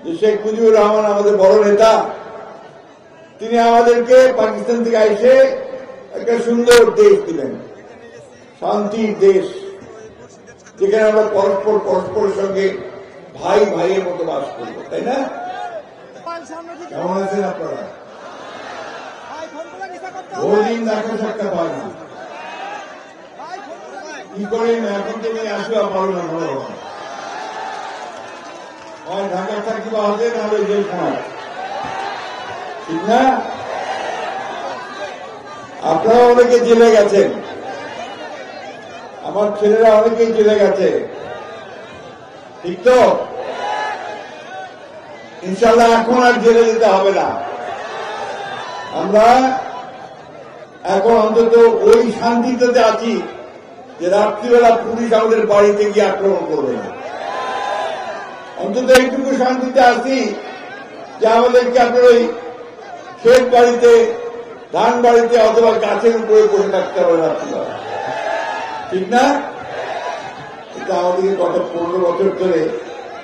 যে শেখ মুজিবুর রহমান আমাদের বড় নেতা, তিনি আমাদেরকে পাকিস্তান থেকে এসে একটা সুন্দর দেশ দিলেন, শান্তির দেশ, যেখানে আমরা পরস্পরের সঙ্গে ভাই ভাইয়ের মতো বাস করবো, তাই না? কেমন আছেন আপনারা? বহুদিন দেখা সাক্ষাৎ হয় না, কি করেন এখন তুমি আসবে পারো না, ভালো হয় ঢাকার চাকরি পাওয়া হবে না হলে জেল খায়, ঠিক না? আপনারা অনেকে জেলে গেছেন, আমার ছেলেরা অনেকেই জেলে গেছে, ঠিক তো? ইনশাল্লাহ এখন আর জেলে যেতে হবে না। আমরা এখন অন্তত ওই শান্তিতে আছি যে রাত্রিবেলা পুলিশ আমাদের বাড়িতে গিয়ে আক্রমণ করবে না। অন্তত এইটুকু শান্তিতে আছি যে আমাদেরকে আপনার ওই ক্ষেত বাড়িতে, ধান বাড়িতে অথবা গাছের উপরে বসে থাকতে হবে রাত্রিবেলা, ঠিক না? এটা আমাদেরকে গত 15 বছর ধরে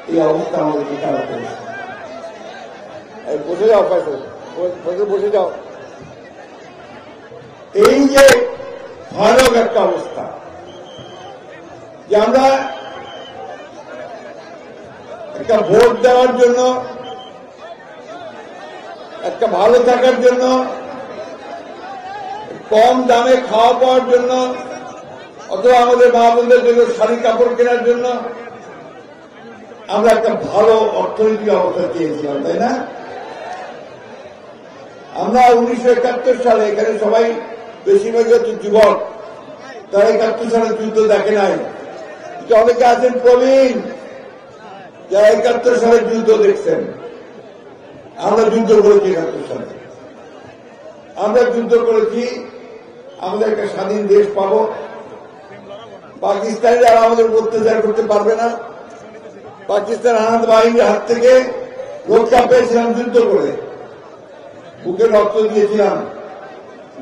এই অবস্থা আমাদেরকে খারাপ করেছে। বসে যাও বসে যাও। এই যে ভয়ানক একটা অবস্থা যে আমরা একটা ভোট দেওয়ার জন্য, একটা ভালো থাকার জন্য, কম দামে খাওয়া পাওয়ার জন্য, অথবা আমাদের মা বোনদের জন্য শাড়ি কাপড় কেনার জন্য আমরা একটা ভালো অর্থনৈতিক অবস্থা চেয়েছিলাম, তাই না? আমরা 1971 সালে এখানে সবাই বেশিরভাগই হচ্ছে যুবক, তারা 71 সালে যুদ্ধ দেখে নাই, অনেকে আছেন প্রবীণ যারা 71 সালে যুদ্ধ দেখছেন। আমরা যুদ্ধ করেছি 71 সালে, আমরা যুদ্ধ করেছি আমাদের একটা স্বাধীন দেশ পাবো, পাকিস্তানিরা আর আমাদের অত্যাচার করতে পারবে না, পাকিস্তান আনন্দ বাহিনীর হাত থেকে রক্ষা পেয়েছিলাম যুদ্ধ করে, বুকে রক্ত দিয়েছিলাম,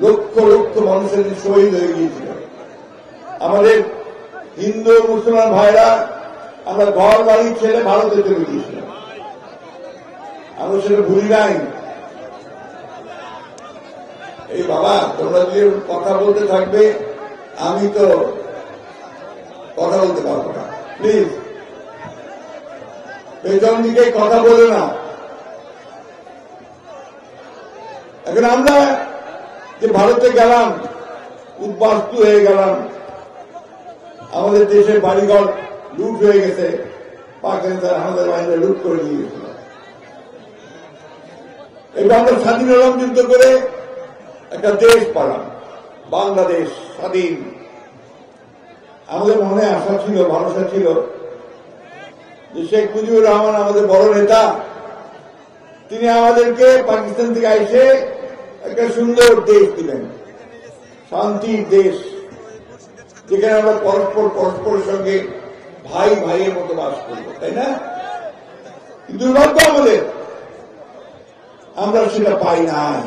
লক্ষ লক্ষ মানুষের শহীদ হয়ে গিয়েছিল। আমাদের হিন্দু মুসলমান ভাইরা আমরা ঘর বাড়ি ছেড়ে ভারতে চলে গিয়েছিলাম, আমরা সেটা ভুলি নাই। এই বাবা, তোমরা যদি কথা বলতে থাকবে আমি তো কথা বলতে পারবো না, প্লিজ পেছন দিকে কথা বলে না। এখন আমরা যে ভারতে গেলাম, উদ্বাস্তু হয়ে গেলাম, আমাদের দেশের বাড়িঘর লুট হয়ে গেছে, পাকিস্তান আমাদের বাহিনীরা লুট করে নিয়ে গেছিল। এবার আমরা স্বাধীন হলাম যুদ্ধ করে, একটা দেশ পেলাম, বাংলাদেশ স্বাধীন। আমাদের মনে আশা ছিল, ভরসা ছিল যে শেখ মুজিবুর রহমান আমাদের বড় নেতা, তিনি আমাদেরকে পাকিস্তান থেকে এসে একটা সুন্দর দেশ দিলেন, শান্তির দেশ, যেখানে আমরা পরস্পরের সঙ্গে ভাই ভাইয়ের মতো বাস করবো, তাই না? দুর্ভাগ্য আমাদের, আমরা সেটা পাই নাই।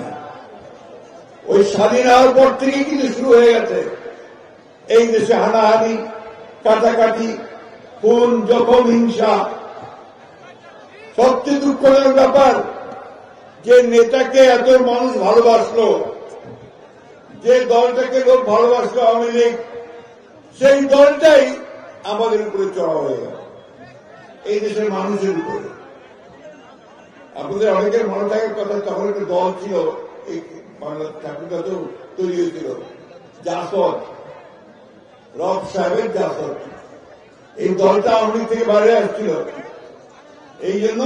ওই স্বাধীন হওয়ার পর থেকেই কিন্তু শুরু হয়ে গেছে এই দেশে হানাহানি, কাটাকাটি, খুন, জখম, হিংসা। সবচেয়ে দুঃখজনক ব্যাপার, যে নেতাকে এত মানুষ ভালোবাসলো, যে দলটাকে লোক ভালোবাসলো আওয়ামী লীগ, সেই দলটাই আমাদের উপরে চড়া হয়ে গেল, এই দেশের মানুষের উপরে। আপনাদের অনেকের মনে থাকার কথা, তখন একটা দল ছিল, এই বাংলা ঠাকুরটা তো তৈরি হয়েছিল, জাসদ, রব সাহেবের জাসদ। এই দলটা আওয়ামী লীগ থেকে বাইরে আসছিল এই জন্য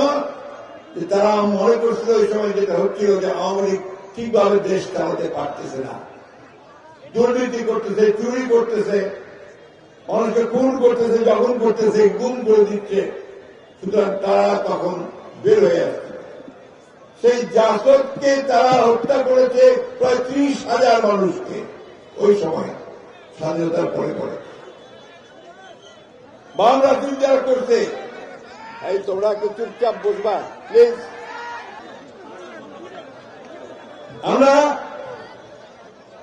যে তারা মনে করছিল ওই সময় যেটা হচ্ছিল যে আওয়ামী লীগ ঠিকভাবে দেশ চালাতে পারতেছে না, দুর্নীতি করতেছে, চুরি করতেছে, মানুষকে খুন করতেছে, জখম করতেছে, গুম করে দিচ্ছে। সুতরাং তারা তখন বের হয়ে আসছে। সেই জাসদকে তারা হত্যা করেছে প্রায় 30,000 মানুষকে ওই সময়, স্বাধীনতার পরে পরে। বাম রাজনীতি যারা করছে, এই তোমরা একটু চুপচাপ বসবা প্লিজ। আমরা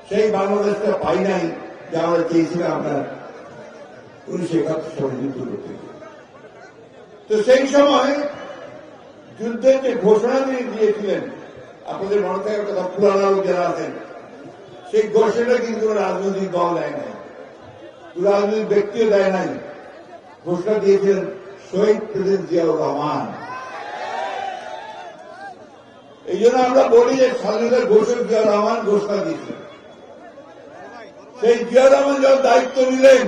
সেই বাংলাদেশটা পাই নাই যে আমরা চেয়েছিলাম আমরা 1971 সালে যুদ্ধ করতে। তো সেই সময় যুদ্ধের যে ঘোষণা তিনি দিয়েছিলেন, আপনাদের মনে থাকার কথা, পুরানো লোক যারা আছেন, সেই ঘোষণা কিন্তু রাজনৈতিক দল দেয় নাই, রাজনৈতিক ব্যক্তিও দেয় নাই। ঘোষণা দিয়েছিলেন শহীদ প্রেসিডেন্ট জিয়াউর রহমান। এই জন্য আমরা বলি যে স্বাধীনতার ঘোষক জিয়াউর রহমান ঘোষণা দিয়েছিলেন। সেই জিয়াউর রহমান যখন দায়িত্ব নিলেন,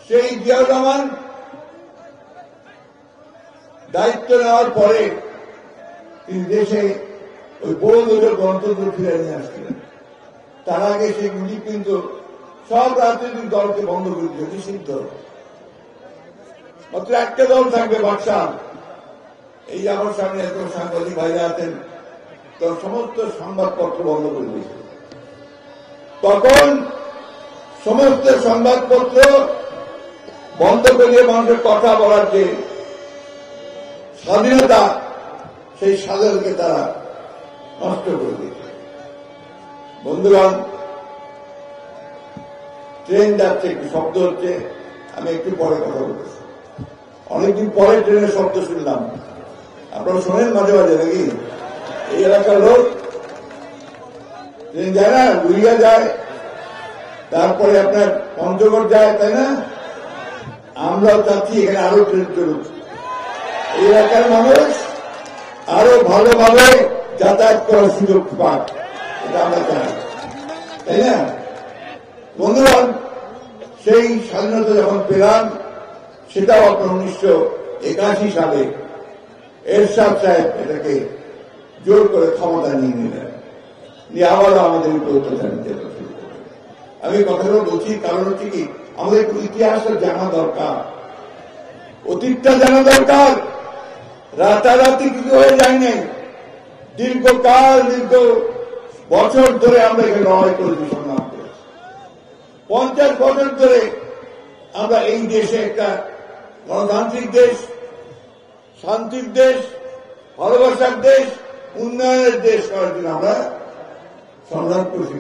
সেই জিয়াউর রহমান দায়িত্ব নেওয়ার পরে তিনি দেশে ওই বড় দুটো গণতন্ত্র ফিরে নিয়ে আসছিলেন। তার আগে সেগুলি কিন্তু সব রাজনৈতিক দলকে বন্ধ করে দিল, নিষিদ্ধ। মাত্র একটা দল থাকবে, বাদশাহ। এই আমার সামনে এত সাংবাদিক ভাইরা আছেন, তো সমস্ত সংবাদপত্র বন্ধ করে দিয়েছে। তখন সমস্ত সংবাদপত্র বন্ধ করে মানুষের কথা বলার যে স্বাধীনতা, সেই স্বাধীনতাকে তারা নষ্ট করে দিয়েছে। বন্ধুগণ, ট্রেন যাচ্ছে, একটু শব্দ হচ্ছে, আমি একটু পরে কথা বলতেছি। অনেকদিন পরে ট্রেনের শব্দ শুনলাম। আপনারা শোনেন মাঝে মাঝে নাকি? এই এলাকার লোক ট্রেন যায় না, গুড়িয়া যায়, তারপরে আপনার পঞ্চগড় যায়, তাই না? আমরাও চাচ্ছি এখানে আরো ট্রেন চলুক, এই এলাকার মানুষ আরো ভালোভাবে যাতায়াত করার সুযোগ পাক, এটা আমরা চাই, তাই না? বন্ধুগণ, সেই স্বাধীনতা যখন পেলাম, সেটাও আপনার 1981 সালে এরশাদ সাহেব এটাকে জোর করে ক্ষমতা নিয়ে নিলেন, নিয়ে আবারও আমাদের উপর অত্যাচার নিতে শুরু করলেন। আমি কথাগুলো বলছি কারণ হচ্ছে কি, আমাদের একটু ইতিহাসটা জানা দরকার, অতীতটা জানা দরকার। রাতারাতি কিছু হয়ে যায় নাই, দীর্ঘকাল, দীর্ঘ বছর ধরে আমরা এখানে লড়াই করেছি, সংগ্রাম করেছি। 50 বছর ধরে আমরা এই দেশে একটা গণতান্ত্রিক দেশ, শান্তির দেশ, ভালোবাসার দেশ, উন্নয়নের দেশ করার জন্য আমরা সংগ্রাম করেছি।